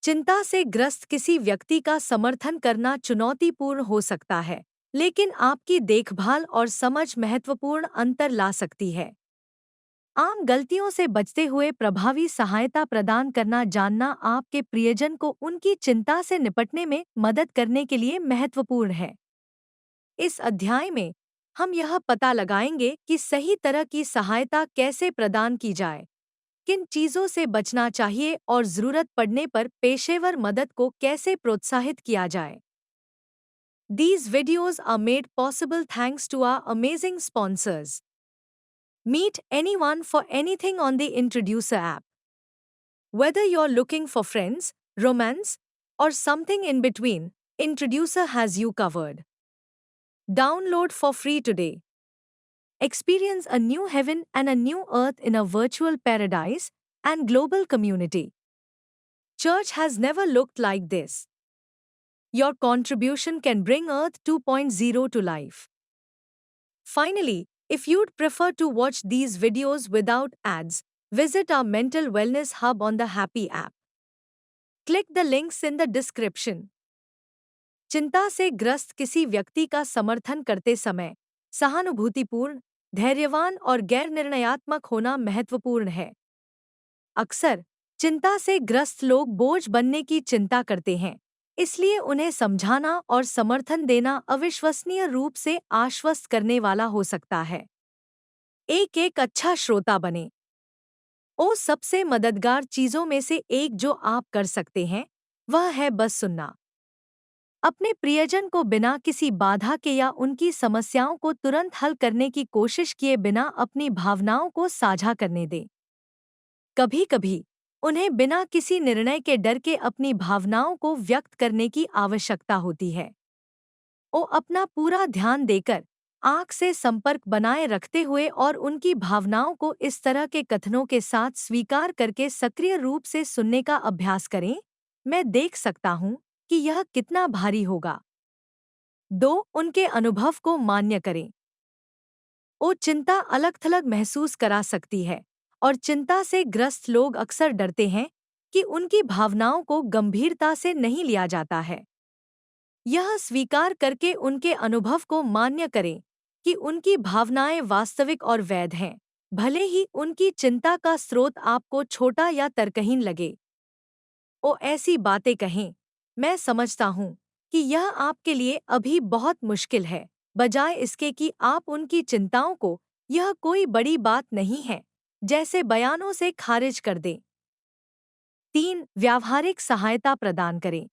चिंता से ग्रस्त किसी व्यक्ति का समर्थन करना चुनौतीपूर्ण हो सकता है, लेकिन आपकी देखभाल और समझ महत्वपूर्ण अंतर ला सकती है। आम गलतियों से बचते हुए प्रभावी सहायता प्रदान करना जानना आपके प्रियजन को उनकी चिंता से निपटने में मदद करने के लिए महत्वपूर्ण है। इस अध्याय में हम यह पता लगाएंगे कि सही तरह की सहायता कैसे प्रदान की जाए, किन चीजों से बचना चाहिए और जरूरत पड़ने पर पेशेवर मदद को कैसे प्रोत्साहित किया जाए। These videos are made possible thanks to our amazing sponsors. Meet anyone for anything on the Introducer app. Whether you're looking for friends, romance, or something in between, Introducer has you covered. Download for free today. Experience a new heaven and a new earth in a virtual paradise and global community. Church has never looked like this. Your contribution can bring Earth 2.0 to life. Finally, if you'd prefer to watch these videos without ads, visit our mental wellness hub on the Happy app. Click the links in the description. चिंता से ग्रस्त किसी व्यक्ति का समर्थन करते समय सहानुभूतिपूर्ण, धैर्यवान और गैर निर्णयात्मक होना महत्वपूर्ण है। अक्सर चिंता से ग्रस्त लोग बोझ बनने की चिंता करते हैं, इसलिए उन्हें समझाना और समर्थन देना अविश्वसनीय रूप से आश्वस्त करने वाला हो सकता है। एक अच्छा श्रोता बने। सबसे मददगार चीजों में से एक जो आप कर सकते हैं, वह है बस सुनना। अपने प्रियजन को बिना किसी बाधा के या उनकी समस्याओं को तुरंत हल करने की कोशिश किए बिना अपनी भावनाओं को साझा करने दें। कभी-कभी उन्हें बिना किसी निर्णय के डर के अपनी भावनाओं को व्यक्त करने की आवश्यकता होती है। अपना पूरा ध्यान देकर, आँख से संपर्क बनाए रखते हुए और उनकी भावनाओं को इस तरह के कथनों के साथ स्वीकार करके सक्रिय रूप से सुनने का अभ्यास करें। मैं देख सकता हूँ कि यह कितना भारी होगा। 2. उनके अनुभव को मान्य करें। चिंता अलग-थलग महसूस करा सकती है और चिंता से ग्रस्त लोग अक्सर डरते हैं कि उनकी भावनाओं को गंभीरता से नहीं लिया जाता है। यह स्वीकार करके उनके अनुभव को मान्य करें कि उनकी भावनाएं वास्तविक और वैध हैं, भले ही उनकी चिंता का स्रोत आपको छोटा या तर्कहीन लगे। ऐसी बातें कहें, मैं समझता हूँ कि यह आपके लिए अभी बहुत मुश्किल है, बजाय इसके कि आप उनकी चिंताओं को यह कोई बड़ी बात नहीं है जैसे बयानों से खारिज कर दें। 3. व्यावहारिक सहायता प्रदान करें।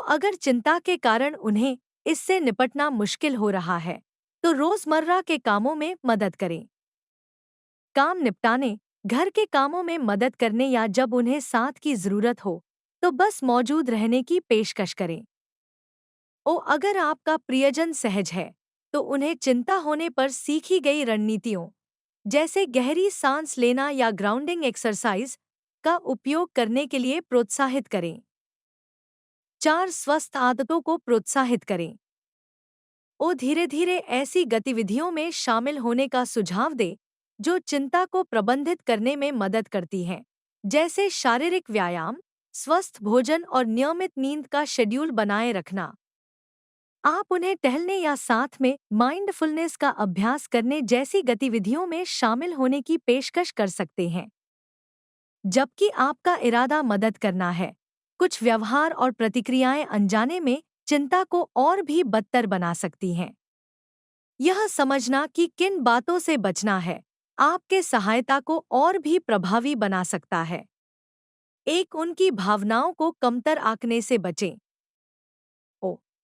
अगर चिंता के कारण उन्हें इससे निपटना मुश्किल हो रहा है, तो रोजमर्रा के कामों में मदद करें। काम निपटाने, घर के कामों में मदद करने या जब उन्हें साथ की जरूरत हो, तो बस मौजूद रहने की पेशकश करें। अगर आपका प्रियजन सहज है, तो उन्हें चिंता होने पर सीखी गई रणनीतियों, जैसे गहरी सांस लेना या ग्राउंडिंग एक्सरसाइज, का उपयोग करने के लिए प्रोत्साहित करें। 4. स्वस्थ आदतों को प्रोत्साहित करें। धीरे-धीरे ऐसी गतिविधियों में शामिल होने का सुझाव दें जो चिंता को प्रबंधित करने में मदद करती हैं, जैसे शारीरिक व्यायाम, स्वस्थ भोजन और नियमित नींद का शेड्यूल बनाए रखना। आप उन्हें टहलने या साथ में माइंडफुलनेस का अभ्यास करने जैसी गतिविधियों में शामिल होने की पेशकश कर सकते हैं। जबकि आपका इरादा मदद करना है, कुछ व्यवहार और प्रतिक्रियाएं अनजाने में चिंता को और भी बदतर बना सकती हैं। यह समझना कि किन बातों से बचना है, आपके सहायता को और भी प्रभावी बना सकता है। उनकी भावनाओं को कमतर आंकने से बचें।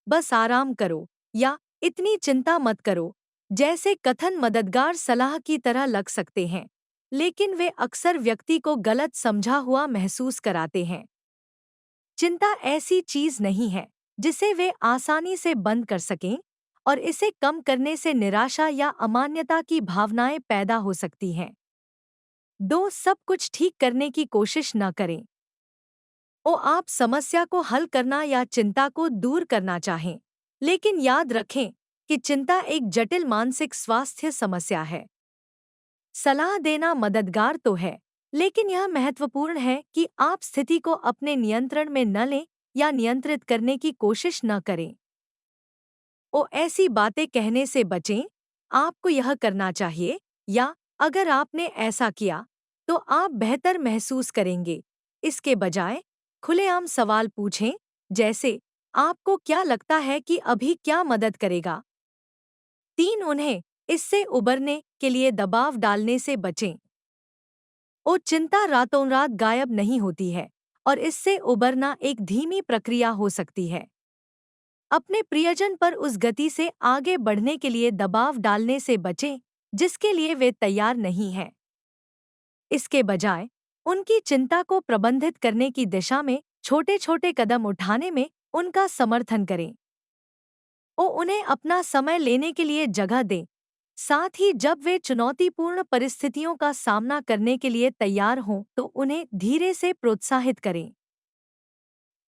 बस आराम करो या इतनी चिंता मत करो जैसे कथन मददगार सलाह की तरह लग सकते हैं, लेकिन वे अक्सर व्यक्ति को गलत समझा हुआ महसूस कराते हैं। चिंता ऐसी चीज नहीं है जिसे वे आसानी से बंद कर सकें, और इसे कम करने से निराशा या अमान्यता की भावनाएं पैदा हो सकती हैं। 2. सब कुछ ठीक करने की कोशिश न करें। आप समस्या को हल करना या चिंता को दूर करना चाहें, लेकिन याद रखें कि चिंता एक जटिल मानसिक स्वास्थ्य समस्या है। सलाह देना मददगार तो है, लेकिन यह महत्वपूर्ण है कि आप स्थिति को अपने नियंत्रण में न लें या नियंत्रित करने की कोशिश न करें। ऐसी बातें कहने से बचें, आपको यह करना चाहिए, या अगर आपने ऐसा किया तो आप बेहतर महसूस करेंगे। इसके बजाय खुलेआम सवाल पूछें, जैसे आपको क्या लगता है कि अभी क्या मदद करेगा। 3 उन्हें इससे उबरने के लिए दबाव डालने से बचें। चिंता रातों रात गायब नहीं होती है और इससे उबरना एक धीमी प्रक्रिया हो सकती है। अपने प्रियजन पर उस गति से आगे बढ़ने के लिए दबाव डालने से बचें जिसके लिए वे तैयार नहीं हैं। इसके बजाय उनकी चिंता को प्रबंधित करने की दिशा में छोटे-छोटे कदम उठाने में उनका समर्थन करें। उन्हें अपना समय लेने के लिए जगह दें। साथ ही जब वे चुनौतीपूर्ण परिस्थितियों का सामना करने के लिए तैयार हों तो उन्हें धीरे से प्रोत्साहित करें।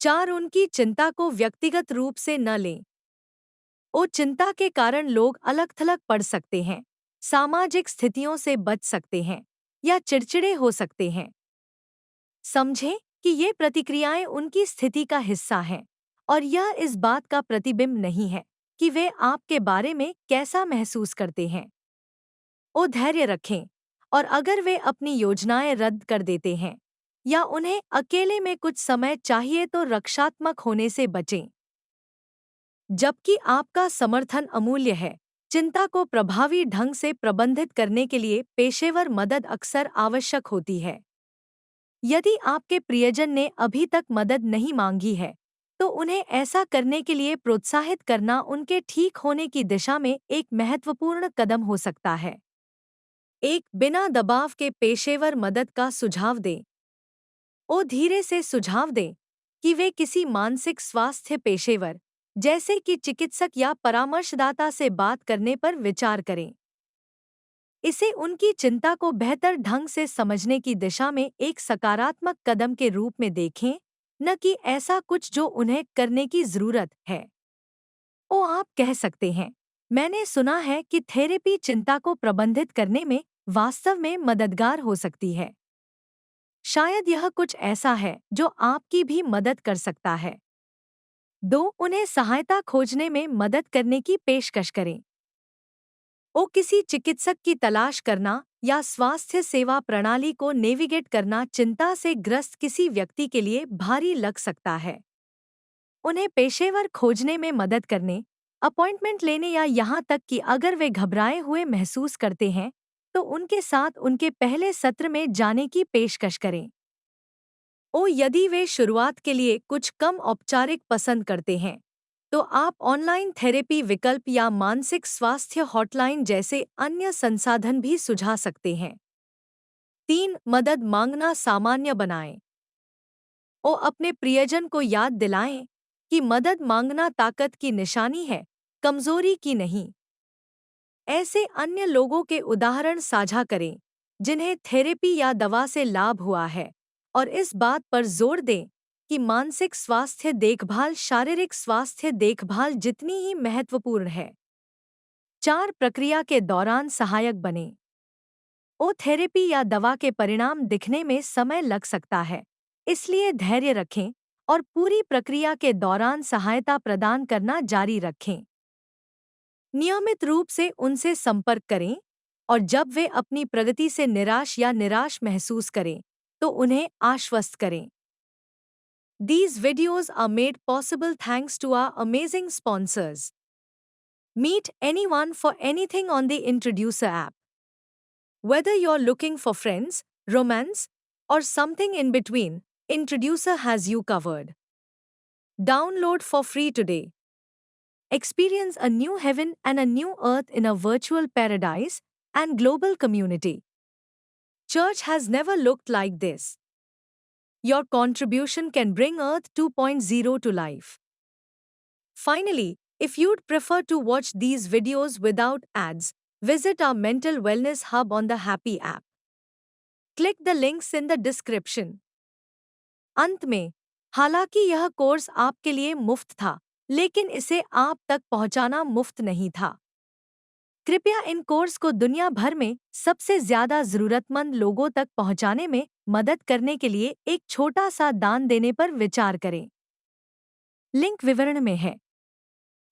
4 उनकी चिंता को व्यक्तिगत रूप से न लें। चिंता के कारण लोग अलग-थलग पड़ सकते हैं, सामाजिक स्थितियों से बच सकते हैं या चिड़चिड़े हो सकते हैं। समझें कि ये प्रतिक्रियाएं उनकी स्थिति का हिस्सा हैं और यह इस बात का प्रतिबिंब नहीं है कि वे आपके बारे में कैसा महसूस करते हैं। धैर्य रखें, और अगर वे अपनी योजनाएं रद्द कर देते हैं या उन्हें अकेले में कुछ समय चाहिए तो रक्षात्मक होने से बचें। जबकि आपका समर्थन अमूल्य है, चिंता को प्रभावी ढंग से प्रबंधित करने के लिए पेशेवर मदद अक्सर आवश्यक होती है। यदि आपके प्रियजन ने अभी तक मदद नहीं मांगी है, तो उन्हें ऐसा करने के लिए प्रोत्साहित करना उनके ठीक होने की दिशा में एक महत्वपूर्ण कदम हो सकता है। बिना दबाव के पेशेवर मदद का सुझाव दें। धीरे से सुझाव दें कि वे किसी मानसिक स्वास्थ्य पेशेवर, जैसे कि चिकित्सक या परामर्शदाता से बात करने पर विचार करें। इसे उनकी चिंता को बेहतर ढंग से समझने की दिशा में एक सकारात्मक कदम के रूप में देखें, न कि ऐसा कुछ जो उन्हें करने की जरूरत है। आप कह सकते हैं, मैंने सुना है कि थेरेपी चिंता को प्रबंधित करने में वास्तव में मददगार हो सकती है। शायद यह कुछ ऐसा है जो आपकी भी मदद कर सकता है। 2 उन्हें सहायता खोजने में मदद करने की पेशकश करें। किसी चिकित्सक की तलाश करना या स्वास्थ्य सेवा प्रणाली को नेविगेट करना चिंता से ग्रस्त किसी व्यक्ति के लिए भारी लग सकता है। उन्हें पेशेवर खोजने में मदद करने, अपॉइंटमेंट लेने या यहाँ तक कि अगर वे घबराए हुए महसूस करते हैं तो उनके साथ उनके पहले सत्र में जाने की पेशकश करें। यदि वे शुरुआत के लिए कुछ कम औपचारिक पसंद करते हैं तो आप ऑनलाइन थेरेपी विकल्प या मानसिक स्वास्थ्य हॉटलाइन जैसे अन्य संसाधन भी सुझा सकते हैं। 3 मदद मांगना सामान्य बनाएं। अपने प्रियजन को याद दिलाएं कि मदद मांगना ताकत की निशानी है, कमजोरी की नहीं। ऐसे अन्य लोगों के उदाहरण साझा करें जिन्हें थेरेपी या दवा से लाभ हुआ है और इस बात पर जोर दें कि मानसिक स्वास्थ्य देखभाल शारीरिक स्वास्थ्य देखभाल जितनी ही महत्वपूर्ण है। 4 प्रक्रिया के दौरान सहायक बने। थेरेपी या दवा के परिणाम दिखने में समय लग सकता है, इसलिए धैर्य रखें और पूरी प्रक्रिया के दौरान सहायता प्रदान करना जारी रखें। नियमित रूप से उनसे संपर्क करें और जब वे अपनी प्रगति से निराश या निराश महसूस करें तो उन्हें आश्वस्त करें। These videos are made possible thanks to our amazing sponsors. Meet anyone for anything on the Introducer app. Whether you're looking for friends, romance, or something in between, Introducer has you covered. Download for free today. Experience a new heaven and a new earth in a virtual paradise and global community. Church has never looked like this. Your contribution can bring Earth 2.0 to life. Finally, if you'd prefer to watch these videos without ads, visit our mental wellness hub on the Happy app. Click the links in the description. अंत में, हालांकि यह course आपके लिए मुफ्त था, लेकिन इसे आप तक पहुंचाना मुफ्त नहीं था। कृपया इन कोर्स को दुनिया भर में सबसे ज्यादा जरूरतमंद लोगों तक पहुंचाने में मदद करने के लिए एक छोटा सा दान देने पर विचार करें। लिंक विवरण में है।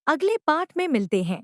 अगले पाठ में मिलते हैं।